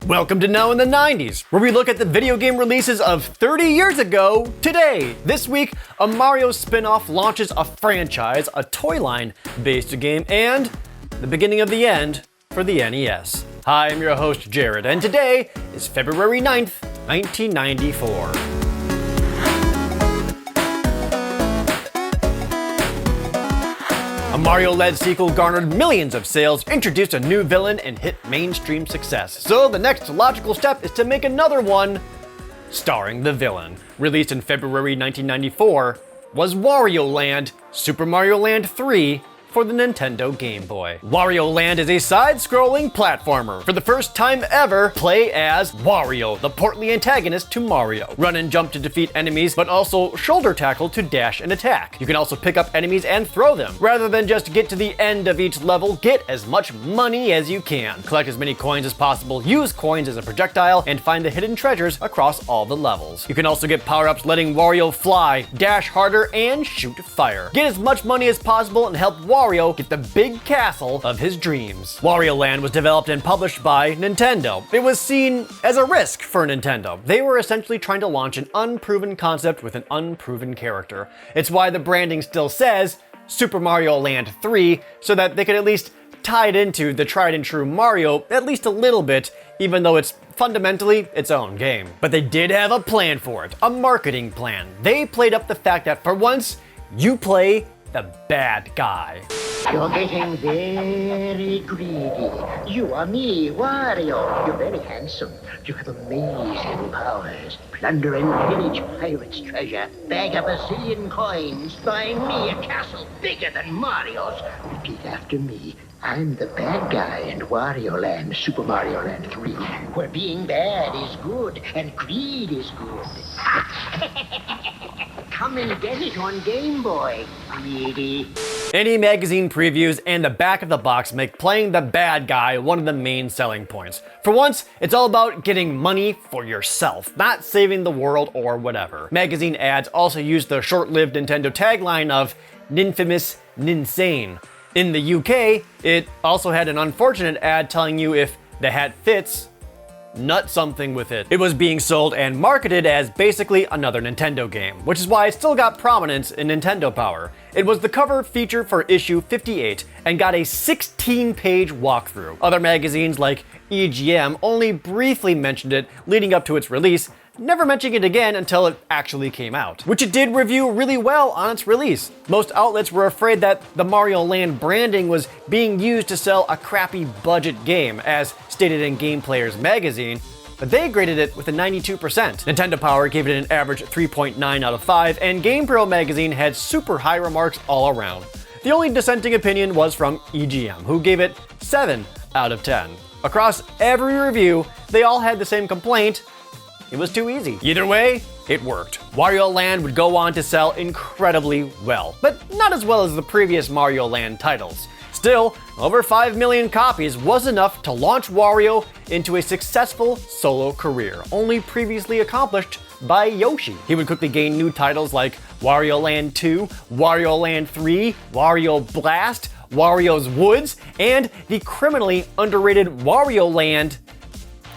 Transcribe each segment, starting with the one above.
Welcome to Now in the 90s, where we look at the video game releases of 30 years ago today. This week, a Mario spin-off launches a franchise, a toy line-based game, and the beginning of the end for the NES. Hi, I'm your host, Jared, and today is February 9th, 1994. A Mario-led sequel garnered millions of sales, introduced a new villain, and hit mainstream success. So the next logical step is to make another one starring the villain. Released in February 1994 was Wario Land, Super Mario Land 3, for the Nintendo Game Boy. Wario Land is a side-scrolling platformer. For the first time ever, play as Wario, the portly antagonist to Mario. Run and jump to defeat enemies, but also shoulder tackle to dash and attack. You can also pick up enemies and throw them. Rather than just get to the end of each level, get as much money as you can. Collect as many coins as possible, use coins as a projectile, and find the hidden treasures across all the levels. You can also get power-ups letting Wario fly, dash harder, and shoot fire. Get as much money as possible and help Wario get the big castle of his dreams. Wario Land was developed and published by Nintendo. It was seen as a risk for Nintendo. They were essentially trying to launch an unproven concept with an unproven character. It's why the branding still says Super Mario Land 3, so that they could at least tie it into the tried and true Mario at least a little bit, even though it's fundamentally its own game. But they did have a plan for it, a marketing plan. They played up the fact that for once, you play the bad guy. You're getting very greedy. You are me, Wario. You're very handsome. You have amazing powers. Plunder and pillage pirates' treasure. Bag up 1,000,000,000 coins. Buy me a castle bigger than Mario's. Repeat after me. I'm the bad guy in Wario Land, Super Mario Land 3, where being bad is good and greed is good. Come and get it on Game Boy, greedy. Any magazine previews and the back of the box make playing the bad guy one of the main selling points. For once, it's all about getting money for yourself, not saving the world or whatever. Magazine ads also use the short-lived Nintendo tagline of "Ninfamous Ninsane." In the UK, it also had an unfortunate ad telling you if the hat fits, nut something with it. It was being sold and marketed as basically another Nintendo game, which is why it still got prominence in Nintendo Power. It was the cover feature for issue 58 and got a 16-page walkthrough. Other magazines like EGM only briefly mentioned it leading up to its release, never mentioning it again until it actually came out, which it did review really well on its release. Most outlets were afraid that the Mario Land branding was being used to sell a crappy budget game, as stated in Game Player's magazine, but they graded it with a 92%. Nintendo Power gave it an average 3.9 out of 5, and GamePro magazine had super high remarks all around. The only dissenting opinion was from EGM, who gave it 7 out of 10. Across every review, they all had the same complaint: it was too easy. Either way, it worked. Wario Land would go on to sell incredibly well, but not as well as the previous Mario Land titles. Still, over 5 million copies was enough to launch Wario into a successful solo career, only previously accomplished by Yoshi. He would quickly gain new titles like Wario Land 2, Wario Land 3, Wario Blast, Wario's Woods, and the criminally underrated Wario Land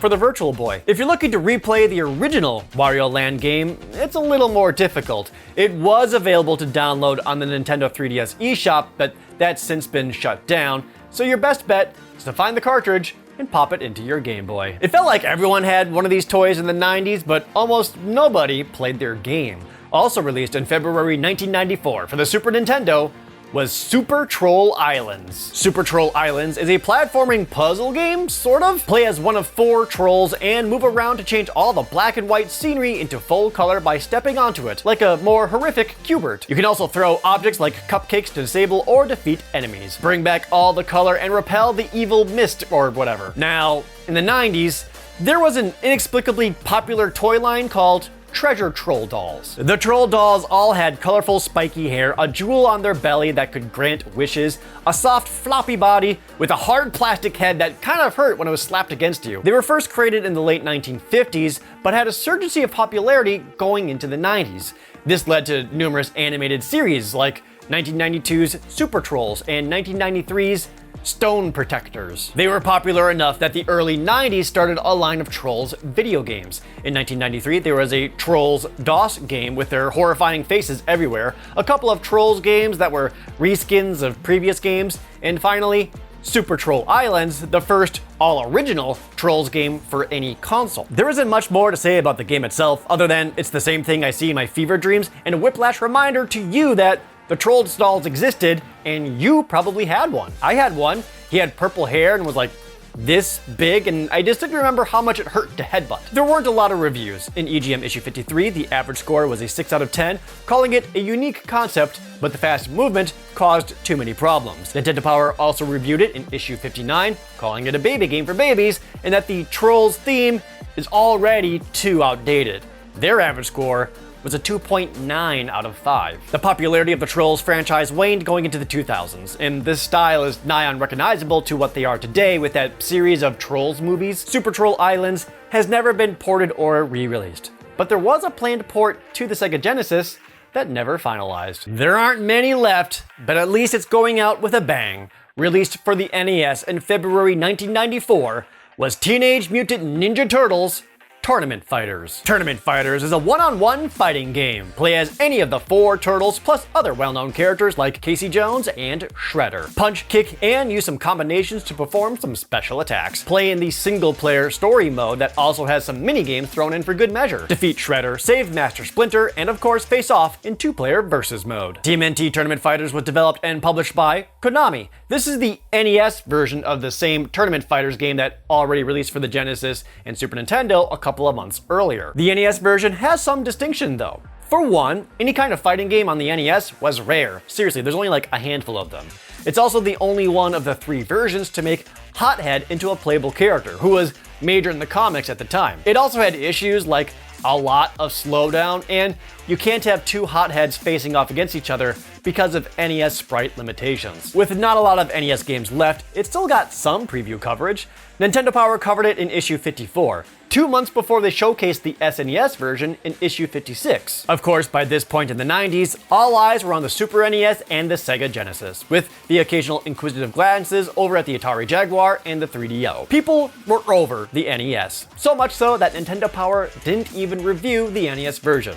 for the Virtual Boy. If you're looking to replay the original Wario Land game, it's a little more difficult. It was available to download on the Nintendo 3DS eShop, but that's since been shut down, so your best bet is to find the cartridge and pop it into your Game Boy. It felt like everyone had one of these toys in the 90s, but almost nobody played their game. Also released in February 1994 for the Super Nintendo was Super Troll Islands. Super Troll Islands is a platforming puzzle game, sort of. Play as one of 4 trolls and move around to change all the black and white scenery into full color by stepping onto it, like a more horrific Q*bert. You can also throw objects like cupcakes to disable or defeat enemies. Bring back all the color and repel the evil mist or whatever. Now, in the 90s, there was an inexplicably popular toy line called treasure troll dolls. The troll dolls all had colorful spiky hair, a jewel on their belly that could grant wishes, a soft floppy body with a hard plastic head that kind of hurt when it was slapped against you. They were first created in the late 1950s, but had a surgency of popularity going into the 90s. This led to numerous animated series like 1992's Super Trolls and 1993's stone protectors. They were popular enough that the early 90s started a line of Trolls video games. In 1993, there was a Trolls DOS game with their horrifying faces everywhere, a couple of Trolls games that were reskins of previous games, and finally, Super Troll Islands, the first all-original Trolls game for any console. There isn't much more to say about the game itself, other than it's the same thing I see in my fever dreams, and a whiplash reminder to you that the Trolls dolls existed, and you probably had one. I had one. He had purple hair and was like this big, and I distinctly remember how much it hurt to headbutt. There weren't a lot of reviews. In EGM issue 53, the average score was a 6 out of 10, calling it a unique concept, but the fast movement caused too many problems. Nintendo Power also reviewed it in issue 59, calling it a baby game for babies, and that the Trolls theme is already too outdated. Their average score was a 2.9 out of 5. The popularity of the Trolls franchise waned going into the 2000s, and this style is nigh unrecognizable to what they are today with that series of Trolls movies. Super Troll Islands has never been ported or re-released, but there was a planned port to the Sega Genesis that never finalized. There aren't many left, but at least it's going out with a bang. Released for the NES in February 1994 was Teenage Mutant Ninja Turtles Tournament Fighters. Tournament Fighters is a one-on-one fighting game. Play as any of the 4 turtles plus other well-known characters like Casey Jones and Shredder. Punch, kick, and use some combinations to perform some special attacks. Play in the single-player story mode that also has some mini-games thrown in for good measure. Defeat Shredder, save Master Splinter, and of course face off in 2-player versus mode. TMNT Tournament Fighters was developed and published by Konami. This is the NES version of the same Tournament Fighters game that already released for the Genesis and Super Nintendo a couple of months earlier. The NES version has some distinction though. For one, any kind of fighting game on the NES was rare. Seriously, there's only like a handful of them. It's also the only one of the 3 versions to make Hothead into a playable character, who was major in the comics at the time. It also had issues like a lot of slowdown, and you can't have 2 Hotheads facing off against each other because of NES sprite limitations. With not a lot of NES games left, it still got some preview coverage. Nintendo Power covered it in issue 54, 2 months before they showcased the SNES version in issue 56. Of course, by this point in the 90s, all eyes were on the Super NES and the Sega Genesis, with the occasional inquisitive glances over at the Atari Jaguar and the 3DO. People were over the NES, so much so that Nintendo Power didn't even review the NES version.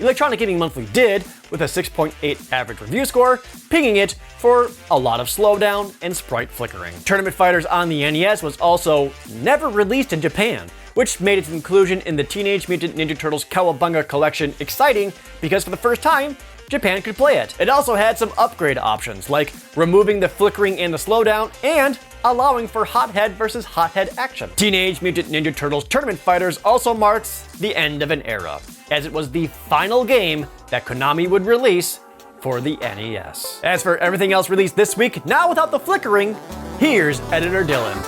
Electronic Gaming Monthly did, with a 6.8 average review score, pinging it for a lot of slowdown and sprite flickering. Tournament Fighters on the NES was also never released in Japan, which made its inclusion in the Teenage Mutant Ninja Turtles Cowabunga collection exciting because for the first time, Japan could play it. It also had some upgrade options, like removing the flickering and the slowdown, and allowing for Hothead versus Hothead action. Teenage Mutant Ninja Turtles Tournament Fighters also marks the end of an era, as it was the final game that Konami would release for the NES. As for everything else released this week, now without the flickering, here's Editor Dylan.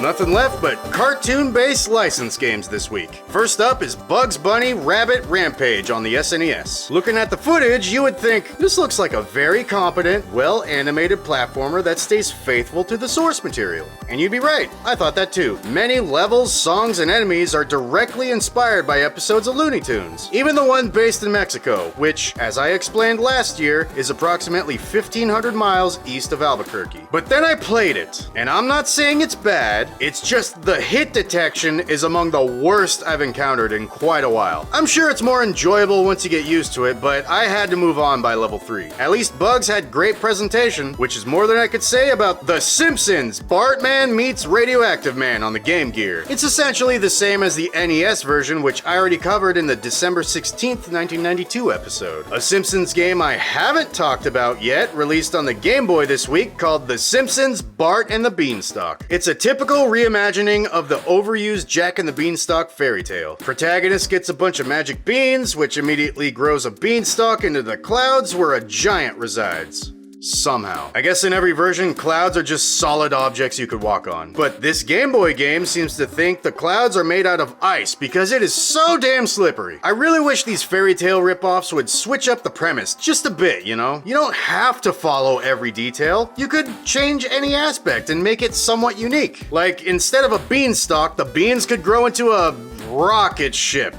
Nothing left but cartoon-based license games this week. First up is Bugs Bunny Rabbit Rampage on the SNES. Looking at the footage, you would think, this looks like a very competent, well-animated platformer that stays faithful to the source material. And you'd be right, I thought that too. Many levels, songs, and enemies are directly inspired by episodes of Looney Tunes. Even the one based in Mexico, which, as I explained last year, is approximately 1,500 miles east of Albuquerque. But then I played it, and I'm not saying it's bad, it's just the hit detection is among the worst I've encountered in quite a while. I'm sure it's more enjoyable once you get used to it, but I had to move on by level 3. At least Bugs had great presentation, which is more than I could say about The Simpsons Bartman meets Radioactive Man on the Game Gear. It's essentially the same as the NES version, which I already covered in the December 16th, 1992 episode. A Simpsons game I haven't talked about yet, released on the Game Boy this week, called The Simpsons Bart and the Beanstalk. It's a typical reimagining of the overused Jack and the Beanstalk fairy tale. Protagonist gets a bunch of magic beans, which immediately grows a beanstalk into the clouds where a giant resides. Somehow. I guess in every version, clouds are just solid objects you could walk on. But this Game Boy game seems to think the clouds are made out of ice because it is so damn slippery. I really wish these fairy tale ripoffs would switch up the premise just a bit, you know? You don't have to follow every detail. You could change any aspect and make it somewhat unique. Like, instead of a beanstalk, the beans could grow into a rocket ship.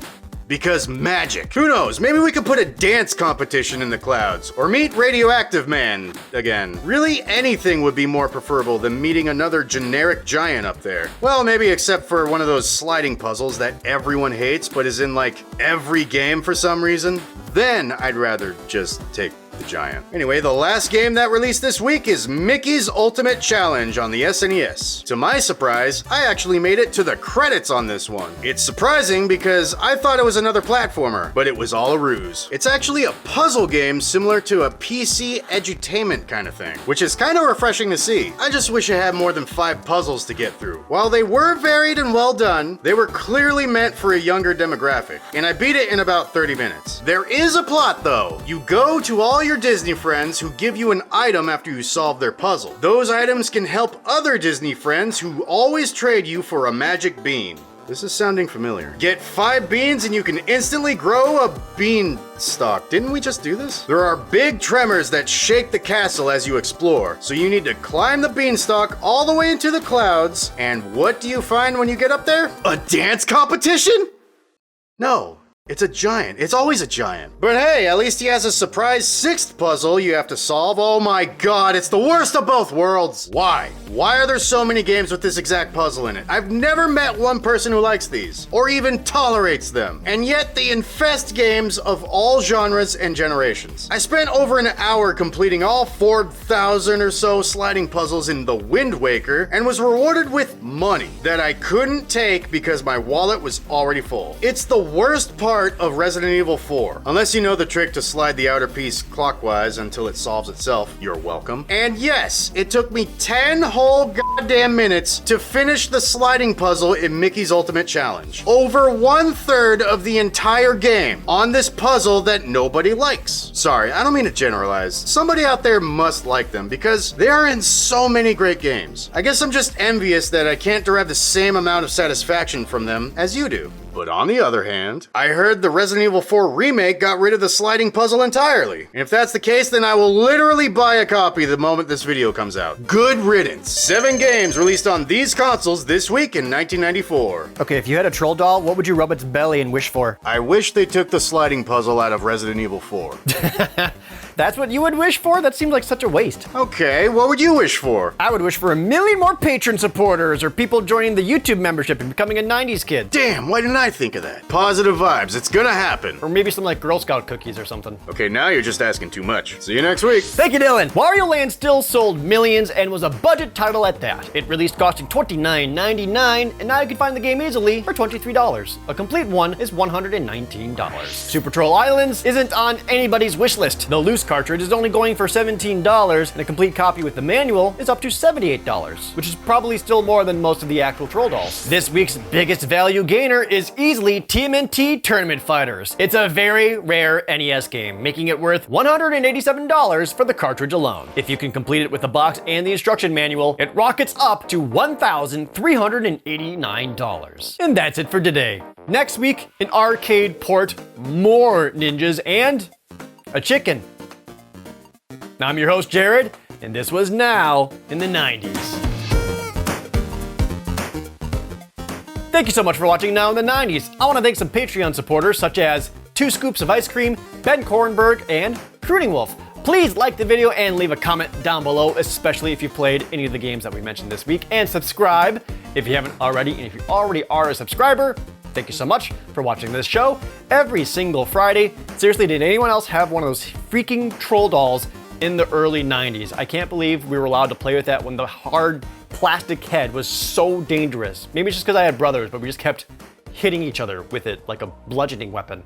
Because magic. Who knows, maybe we could put a dance competition in the clouds, or meet Radioactive Man again. Really, anything would be more preferable than meeting another generic giant up there. Well, maybe except for one of those sliding puzzles that everyone hates but is in like every game for some reason. Then I'd rather just take the giant. Anyway, the last game that released this week is Mickey's Ultimate Challenge on the SNES. To my surprise, I actually made it to the credits on this one. It's surprising because I thought it was another platformer, but it was all a ruse. It's actually a puzzle game similar to a PC edutainment kind of thing, which is kind of refreshing to see. I just wish I had more than 5 puzzles to get through. While they were varied and well done, they were clearly meant for a younger demographic, and I beat it in about 30 minutes. There is a plot though. You go to all your Disney friends who give you an item after you solve their puzzle. Those items can help other Disney friends who always trade you for a magic bean. This is sounding familiar. Get 5 beans and you can instantly grow a beanstalk. Didn't we just do this? There are big tremors that shake the castle as you explore, so you need to climb the beanstalk all the way into the clouds. And what do you find when you get up there? A dance competition? No. It's a giant. It's always a giant. But hey, at least he has a surprise 6th puzzle you have to solve. Oh my god, it's the worst of both worlds. Why? Why are there so many games with this exact puzzle in it? I've never met one person who likes these, or even tolerates them. And yet they infest games of all genres and generations. I spent over an hour completing all 4,000 or so sliding puzzles in The Wind Waker, and was rewarded with money that I couldn't take because my wallet was already full. It's the worst part of Resident Evil 4. Unless you know the trick to slide the outer piece clockwise until it solves itself, you're welcome. And yes, it took me 10 whole goddamn minutes to finish the sliding puzzle in Mickey's Ultimate Challenge. Over 1/3 of the entire game on this puzzle that nobody likes. Sorry, I don't mean to generalize. Somebody out there must like them because they are in so many great games. I guess I'm just envious that I can't derive the same amount of satisfaction from them as you do. But on the other hand, I heard the Resident Evil 4 remake got rid of the sliding puzzle entirely. And if that's the case, then I will literally buy a copy the moment this video comes out. Good riddance. 7 games released on these consoles this week in 1994. Okay, if you had a troll doll, what would you rub its belly and wish for? I wish they took the sliding puzzle out of Resident Evil 4. That's what you would wish for? That seems like such a waste. Okay, what would you wish for? I would wish for 1 million more patron supporters or people joining the YouTube membership and becoming a 90s kid. Damn, why didn't I think of that? Positive vibes, it's gonna happen. Or maybe some like Girl Scout cookies or something. Okay, now you're just asking too much. See you next week. Thank you, Dylan. Wario Land still sold millions and was a budget title at that. It released costing $29.99, and now you can find the game easily for $23. A complete one is $119. Super Troll Islands isn't on anybody's wish list. The loose cartridge is only going for $17, and a complete copy with the manual is up to $78, which is probably still more than most of the actual troll dolls. This week's biggest value gainer is easily TMNT Tournament Fighters. It's a very rare NES game, making it worth $187 for the cartridge alone. If you can complete it with the box and the instruction manual, it rockets up to $1,389. And that's it for today. Next week, an arcade port, more ninjas, and a chicken. I'm your host, Jared, and this was Now in the 90s. Thank you so much for watching Now in the 90s. I want to thank some Patreon supporters such as 2 Scoops of Ice Cream, Ben Kornberg, and Crooning Wolf. Please like the video and leave a comment down below, especially if you played any of the games that we mentioned this week, and subscribe if you haven't already. And if you already are a subscriber, thank you so much for watching this show every single Friday. Seriously, did anyone else have one of those freaking troll dolls in the early 90s? I can't believe we were allowed to play with that when the hard plastic head was so dangerous. Maybe it's just because I had brothers, but we just kept hitting each other with it like a bludgeoning weapon.